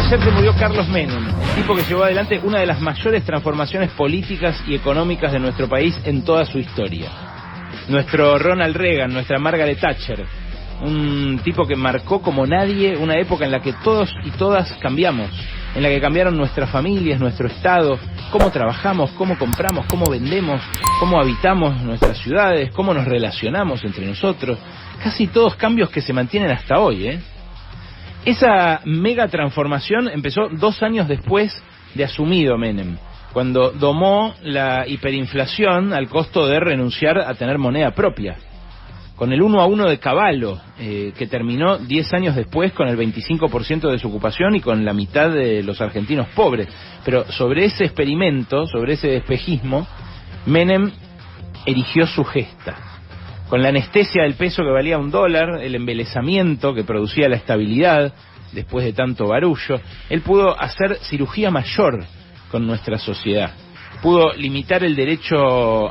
Ayer se murió Carlos Menem, el tipo que llevó adelante una de las mayores transformaciones políticas y económicas de nuestro país en toda su historia. Nuestro Ronald Reagan, nuestra Margaret Thatcher, un tipo que marcó como nadie una época en la que todos y todas cambiamos, en la que cambiaron nuestras familias, nuestro estado, cómo trabajamos, cómo compramos, cómo vendemos, cómo habitamos nuestras ciudades, cómo nos relacionamos entre nosotros. Casi todos cambios que se mantienen hasta hoy, ¿eh? Esa mega transformación empezó 2 años después de asumido Menem, cuando domó la hiperinflación al costo de renunciar a tener moneda propia, con el 1 a 1 de Cavallo, que terminó 10 años después con el 25% de desocupación y con la mitad de los argentinos pobres. Pero sobre ese experimento, sobre ese espejismo, Menem erigió su gesta. Con la anestesia del peso que valía $1, el embelesamiento que producía la estabilidad después de tanto barullo, él pudo hacer cirugía mayor con nuestra sociedad. Pudo limitar el derecho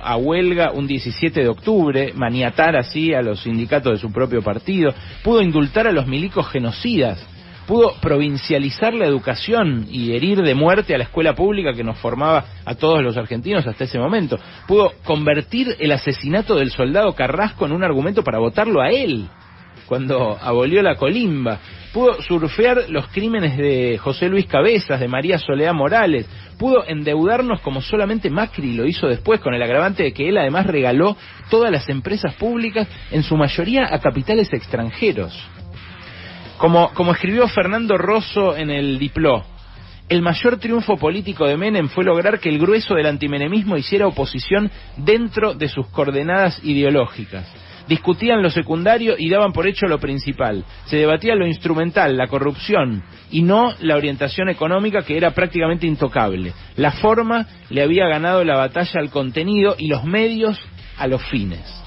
a huelga un 17 de octubre, maniatar así a los sindicatos de su propio partido, pudo indultar a los milicos genocidas, pudo provincializar la educación y herir de muerte a la escuela pública que nos formaba a todos los argentinos hasta ese momento. Pudo convertir el asesinato del soldado Carrasco en un argumento para votarlo a él, cuando abolió la colimba. Pudo surfear los crímenes de José Luis Cabezas, de María Soledad Morales. Pudo endeudarnos como solamente Macri lo hizo después, con el agravante de que él además regaló todas las empresas públicas, en su mayoría a capitales extranjeros. Como escribió Fernando Rosso en el Dipló, el mayor triunfo político de Menem fue lograr que el grueso del antimenemismo hiciera oposición dentro de sus coordenadas ideológicas. Discutían lo secundario y daban por hecho lo principal. Se debatía lo instrumental, la corrupción, y no la orientación económica, que era prácticamente intocable. La forma le había ganado la batalla al contenido y los medios a los fines.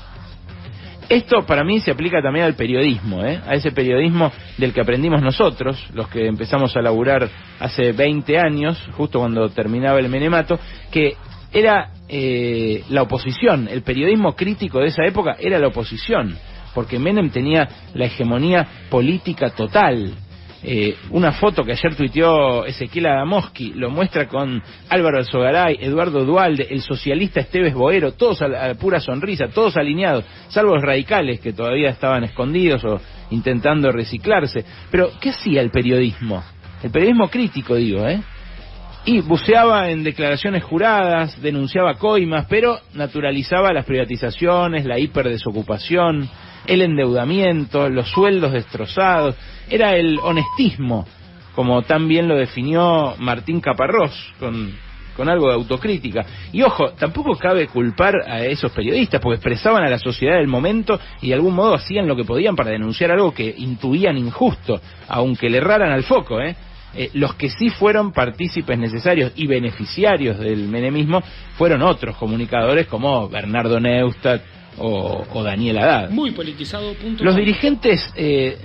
Esto para mí se aplica también al periodismo, a ese periodismo del que aprendimos nosotros, los que empezamos a laburar hace 20 años, justo cuando terminaba el menemato, que era la oposición. El periodismo crítico de esa época era la oposición, porque Menem tenía la hegemonía política total. Una foto que ayer tuiteó Ezequiel Adamowski lo muestra con Álvaro Alzogaray, Eduardo Duhalde, el socialista Esteves Boero, todos a pura sonrisa, todos alineados, salvo los radicales que todavía estaban escondidos o intentando reciclarse. Pero, ¿qué hacía el periodismo? El periodismo crítico, digo, Y buceaba en declaraciones juradas, denunciaba coimas, pero naturalizaba las privatizaciones, la hiperdesocupación, el endeudamiento, los sueldos destrozados. Era el honestismo, como tan bien lo definió Martín Caparrós, con algo de autocrítica. Y ojo, tampoco cabe culpar a esos periodistas, porque expresaban a la sociedad del momento y de algún modo hacían lo que podían para denunciar algo que intuían injusto, aunque le erraran al foco, Los que sí fueron partícipes necesarios y beneficiarios del menemismo fueron otros comunicadores como Bernardo Neustadt o Daniel Haddad. Muy politizado. Los dirigentes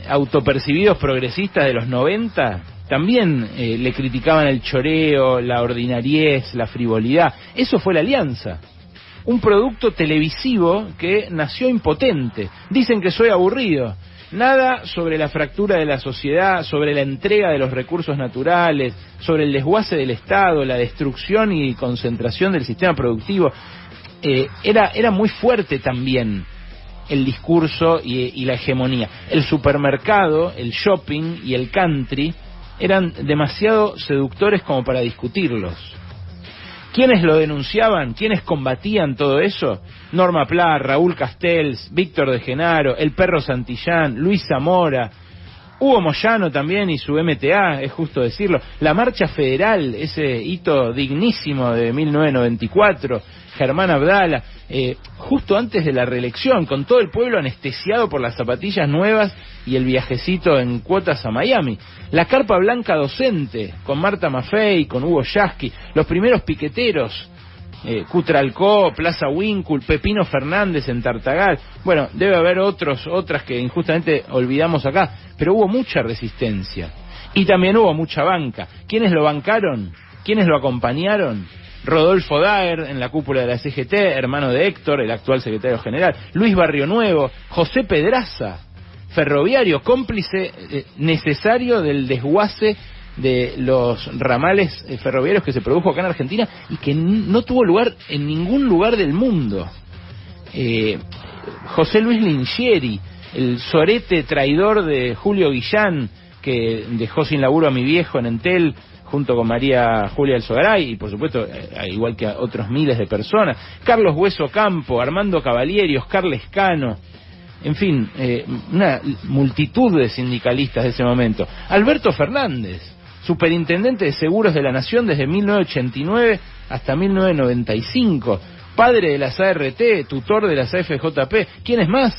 autopercibidos progresistas de los 90 también le criticaban el choreo, la ordinariez, la frivolidad. Eso fue la Alianza. Un producto televisivo que nació impotente. Dicen que soy aburrido. Nada sobre la fractura de la sociedad, sobre la entrega de los recursos naturales, sobre el desguace del Estado, la destrucción y concentración del sistema productivo. Era muy fuerte también el discurso y la hegemonía. El supermercado, el shopping y el country eran demasiado seductores como para discutirlos. ¿Quiénes lo denunciaban? ¿Quiénes combatían todo eso? Norma Pla, Raúl Castells, Víctor de Genaro, el Perro Santillán, Luis Zamora, Hugo Moyano también y su MTA, es justo decirlo. La Marcha Federal, ese hito dignísimo de 1994, Germán Abdala, justo antes de la reelección, con todo el pueblo anestesiado por las zapatillas nuevas y el viajecito en cuotas a Miami. La Carpa Blanca Docente, con Marta Maffei, con Hugo Yasky, los primeros piqueteros, Cutralcó, Plaza Winkle, Pepino Fernández en Tartagal. Bueno, debe haber otras que injustamente olvidamos acá, pero hubo mucha resistencia. Y también hubo mucha banca. ¿Quiénes lo bancaron? ¿Quiénes lo acompañaron? Rodolfo Daer en la cúpula de la CGT, hermano de Héctor, el actual secretario general. Luis Barrio Nuevo, José Pedraza, ferroviario, cómplice necesario del desguace de los ramales ferroviarios que se produjo acá en Argentina y que no tuvo lugar en ningún lugar del mundo. José Luis Lingieri, el sorete traidor de Julio Guillán, que dejó sin laburo a mi viejo en Entel, junto con María Julia Alzogaray, y por supuesto, igual que a otros miles de personas, Carlos Hueso Campo, Armando Cavalieri, Oscar Lescano, en fin, una multitud de sindicalistas de ese momento. Alberto Fernández, superintendente de Seguros de la Nación desde 1989 hasta 1995, padre de las ART, tutor de las AFJP. ¿Quiénes más?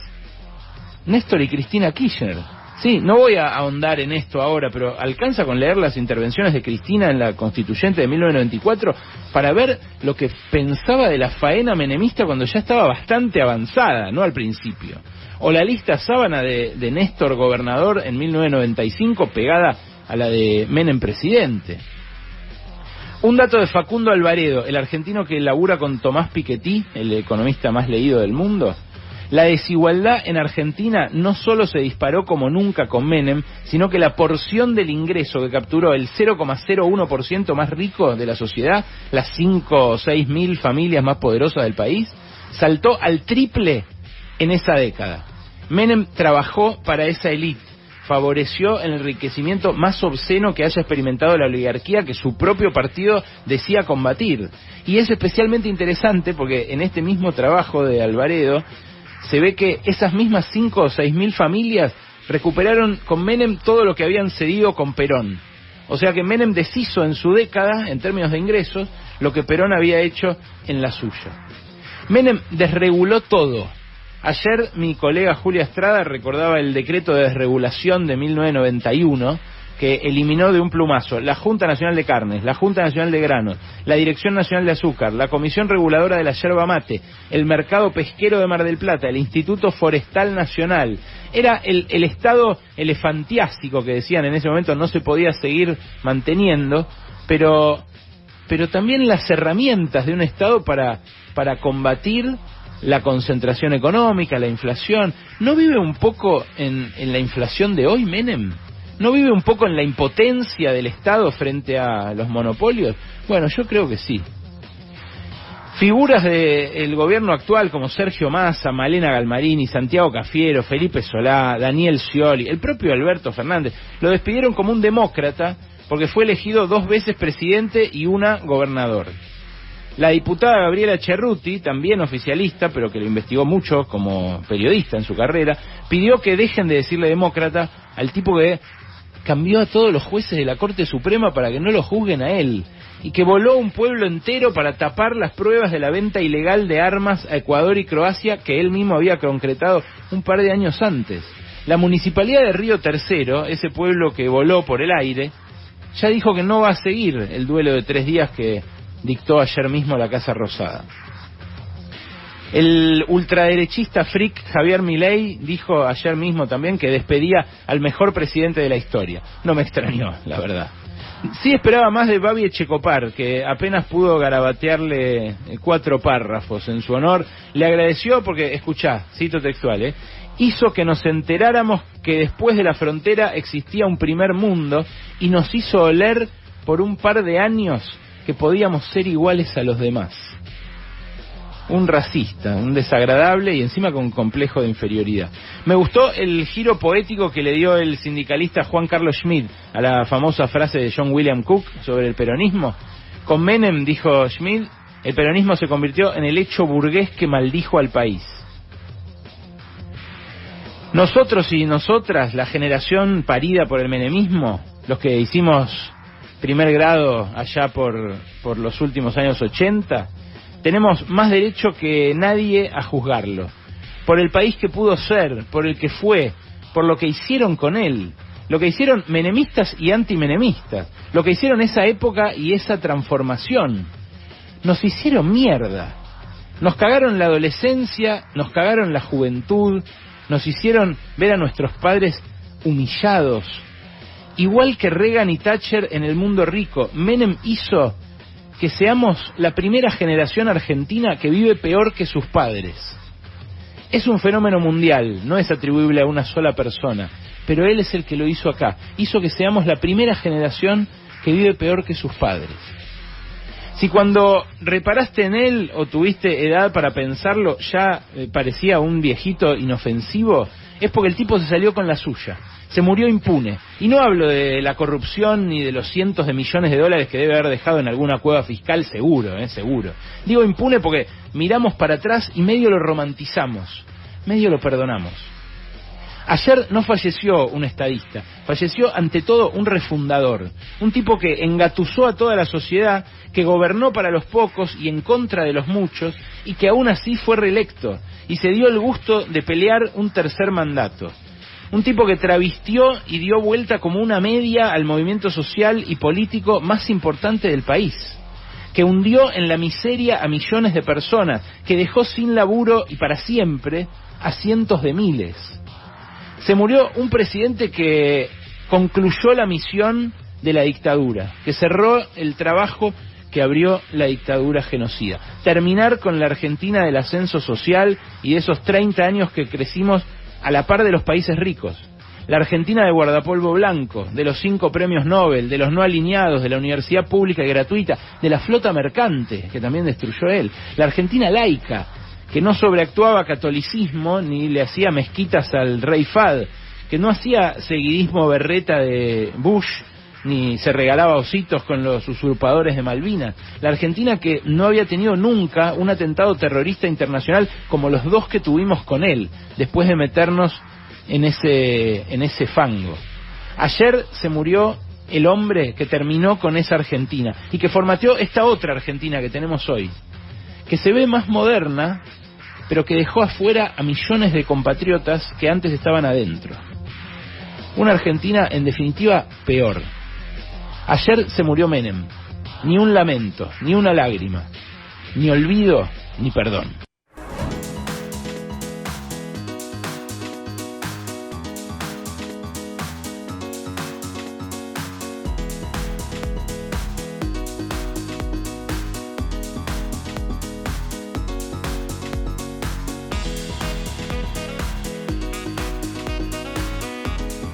Néstor y Cristina Kirchner. Sí, no voy a ahondar en esto ahora, pero alcanza con leer las intervenciones de Cristina en la Constituyente de 1994 para ver lo que pensaba de la faena menemista cuando ya estaba bastante avanzada, no al principio. O la lista sábana de Néstor gobernador en 1995 pegada a la de Menem presidente. Un dato de Facundo Alvaredo, el argentino que labura con Tomás Piketty, el economista más leído del mundo. La desigualdad en Argentina no solo se disparó como nunca con Menem, sino que la porción del ingreso que capturó el 0,01% más rico de la sociedad, las 5 o 6 mil familias más poderosas del país, saltó al triple en esa década. Menem trabajó para esa élite, favoreció el enriquecimiento más obsceno que haya experimentado la oligarquía que su propio partido decía combatir. Y es especialmente interesante porque en este mismo trabajo de Alvaredo se ve que esas mismas 5 o 6 mil familias recuperaron con Menem todo lo que habían cedido con Perón. O sea que Menem deshizo en su década, en términos de ingresos, lo que Perón había hecho en la suya. Menem desreguló todo. Ayer mi colega Julia Estrada recordaba el decreto de desregulación de 1991, que eliminó de un plumazo la Junta Nacional de Carnes, la Junta Nacional de Granos, la Dirección Nacional de Azúcar, la Comisión Reguladora de la Yerba Mate, el Mercado Pesquero de Mar del Plata, el Instituto Forestal Nacional. Era el estado elefantiásico que decían en ese momento no se podía seguir manteniendo, pero también las herramientas de un estado para combatir la concentración económica, la inflación. ¿No vive un poco en la inflación de hoy, Menem? ¿No vive un poco en la impotencia del Estado frente a los monopolios? Bueno, yo creo que sí. Figuras del gobierno actual como Sergio Massa, Malena Galmarini, Santiago Cafiero, Felipe Solá, Daniel Scioli, el propio Alberto Fernández, lo despidieron como un demócrata porque fue elegido 2 veces presidente y una gobernador. La diputada Gabriela Cerruti, también oficialista, pero que lo investigó mucho como periodista en su carrera, pidió que dejen de decirle demócrata al tipo que cambió a todos los jueces de la Corte Suprema para que no lo juzguen a él, y que voló un pueblo entero para tapar las pruebas de la venta ilegal de armas a Ecuador y Croacia que él mismo había concretado un par de años antes. La Municipalidad de Río Tercero, ese pueblo que voló por el aire, ya dijo que no va a seguir el duelo de 3 días que dictó ayer mismo la Casa Rosada. El ultraderechista freak Javier Milei dijo ayer mismo también que despedía al mejor presidente de la historia. No me extrañó, la verdad. Sí esperaba más de Babi Echecopar, que apenas pudo garabatearle 4 párrafos en su honor. Le agradeció porque, escuchá, cito textual, hizo que nos enteráramos que después de la frontera existía un primer mundo y nos hizo oler por un par de años que podíamos ser iguales a los demás. Un racista, un desagradable y encima con complejo de inferioridad. Me gustó el giro poético que le dio el sindicalista Juan Carlos Schmidt a la famosa frase de John William Cook sobre el peronismo. Con Menem, dijo Schmidt, el peronismo se convirtió en el hecho burgués que maldijo al país. Nosotros y nosotras, la generación parida por el menemismo, los que hicimos primer grado allá por los últimos años 80, tenemos más derecho que nadie a juzgarlo, por el país que pudo ser, por el que fue, por lo que hicieron con él, lo que hicieron menemistas y antimenemistas, lo que hicieron esa época y esa transformación. Nos hicieron mierda, nos cagaron la adolescencia, nos cagaron la juventud, nos hicieron ver a nuestros padres humillados. Igual que Reagan y Thatcher en el mundo rico, Menem hizo que seamos la primera generación argentina que vive peor que sus padres. Es un fenómeno mundial, no es atribuible a una sola persona. pero él es el que lo hizo acá. Hizo que seamos la primera generación que vive peor que sus padres. Si cuando reparaste en él o tuviste edad para pensarlo ya parecía un viejito inofensivo, es porque el tipo se salió con la suya. Se murió impune. Y no hablo de la corrupción ni de los cientos de millones de dólares que debe haber dejado en alguna cueva fiscal, seguro, seguro. Digo impune porque miramos para atrás y medio lo romantizamos, medio lo perdonamos. Ayer no falleció un estadista, falleció ante todo un refundador, un tipo que engatusó a toda la sociedad, que gobernó para los pocos y en contra de los muchos, y que aún así fue reelecto, y se dio el gusto de pelear un tercer mandato. Un tipo que travistió y dio vuelta como una media al movimiento social y político más importante del país, que hundió en la miseria a millones de personas, que dejó sin laburo y para siempre a cientos de miles. Se murió un presidente que concluyó la misión de la dictadura, que cerró el trabajo que abrió la dictadura genocida. Terminar con la Argentina del ascenso social y de esos 30 años que crecimos a la par de los países ricos. La Argentina de guardapolvo blanco, de los 5 premios Nobel, de los no alineados, de la universidad pública y gratuita, de la flota mercante, que también destruyó él. La Argentina laica, que no sobreactuaba catolicismo ni le hacía mezquitas al rey Fahd, que no hacía seguidismo berreta de Bush, ni se regalaba ositos con los usurpadores de Malvinas. La Argentina que no había tenido nunca un atentado terrorista internacional como los 2 que tuvimos con él, después de meternos en ese fango. Ayer se murió el hombre que terminó con esa Argentina y que formateó esta otra Argentina que tenemos hoy, que se ve más moderna, pero que dejó afuera a millones de compatriotas que antes estaban adentro. Una Argentina, en definitiva, peor. Ayer se murió Menem. Ni un lamento, ni una lágrima, ni olvido, ni perdón.